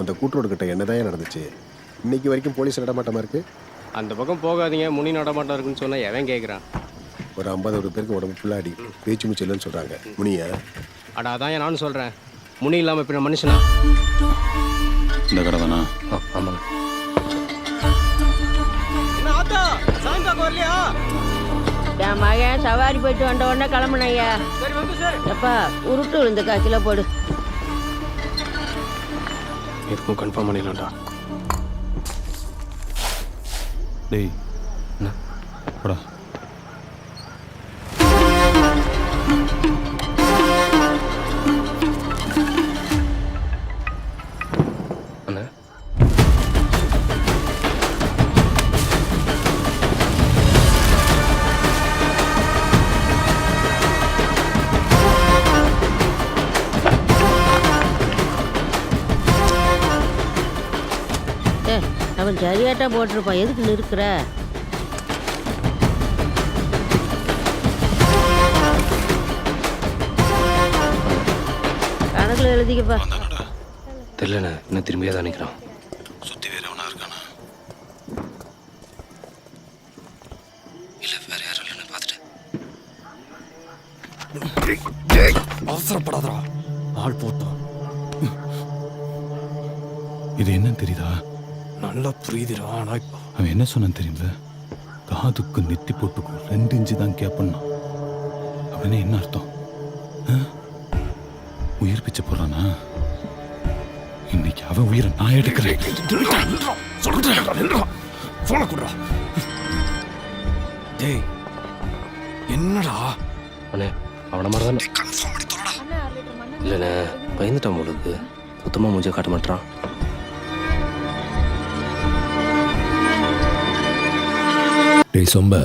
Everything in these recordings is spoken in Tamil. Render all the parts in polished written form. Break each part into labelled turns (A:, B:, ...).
A: அந்த கூட்டுரோடு கிட்ட என்னதான் நடந்துச்சு? இன்னைக்கு வரைக்கும் போலீஸ் நடமாட்டமா இருக்கு.
B: அந்த பக்கம் போகாதீங்க, முனி நடமாட்டம் இருக்குன்னு சொன்னா எவன் கேட்குறான்?
A: ஒரு 50 பேருக்கு உடம்பு ஃபுல்லாடி பேச்சு மூச்சு இல்லைன்னு சொல்றாங்க. முனியா?
B: அடா அதான் நானும் சொல்கிறேன், முனி இல்லாமல் இப்போ மனுஷனா?
C: இந்த கடை தானா?
B: ஆமாங்க. வரலையா?
D: என் மகன் சவாரி போயிட்டு வந்த உடனே கிளம்புனையா.
B: சரி வந்து சார்.
D: எப்பா உருட்டு விழுந்த காய்ச்சல போடு.
B: எதுக்கும் கன்ஃபார்ம் பண்ணிடலாம்டா.
C: டேய்
B: என்ன
C: போடா.
B: அண்ணா
D: அவன் சரியாட்டா போட்டிருப்பான், எதுக்கு நிற்கிற? கணக்குல எழுதிக்கப்பா.
B: தெரியலண்ணே, இன்னும் திரும்பியே தான் நிற்கிறான்.
C: சுற்றி வேற எவனா இருக்கானா? இல்லை வேற யாரும் இல்லைன்னு பார்த்துட்டேன்.
E: அவசரப்படாதடா, ஆள் போட்டோம்.
C: இது என்னன்னு தெரியுதா?
E: நல்லா புரியுதுடா. ஆனா
C: அவன் என்ன சொன்னான் தெரியுங்கள? காதுக்கு நெத்தி போட்டுக்கும் 2 இன்ச்சு தான் கேப்பண்ணா. அவனே என்ன அர்த்தம்? உயிர் பிச்சை போடுறானா? இன்னைக்கு அவன் உயிரை நான் எடுக்கிறேன்.
E: டேய் என்னடா?
B: அண்ணே அவனை மாதிரி தானே? இல்லைண்ணே, பயந்துட்டான் உங்களுக்கு. சுத்தமாக மூஞ்ச காட்ட மாட்டான்.
E: டேய் சொம்ப,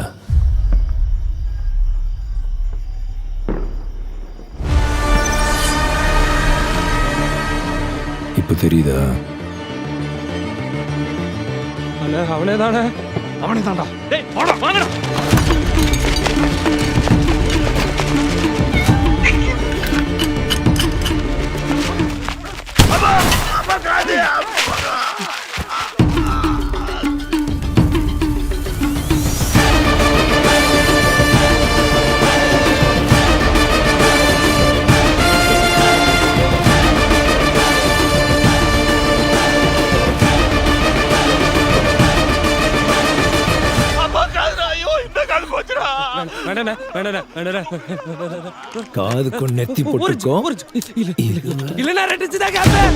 E: இப்ப தெரியுதா?
B: அண்ணே அவனே தானே?
E: அவனே தான்டா. டேய் வாடா, வாங்கடா. காதுக்கு நெத்தி போட்டுக்கோ.
B: இல்லைண்ணா ரெட்டிச்சுதான் கேப்பேன்.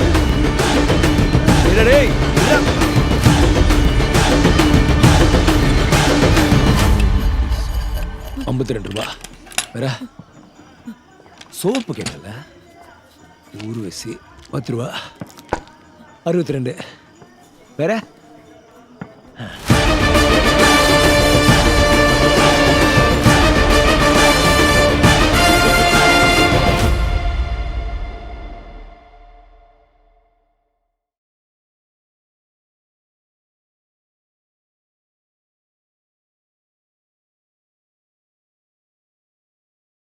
E: 52 ரூபா வேற. சோப்பு கேட்டல, ஊர்வசி 10 ரூபா 62 வேற.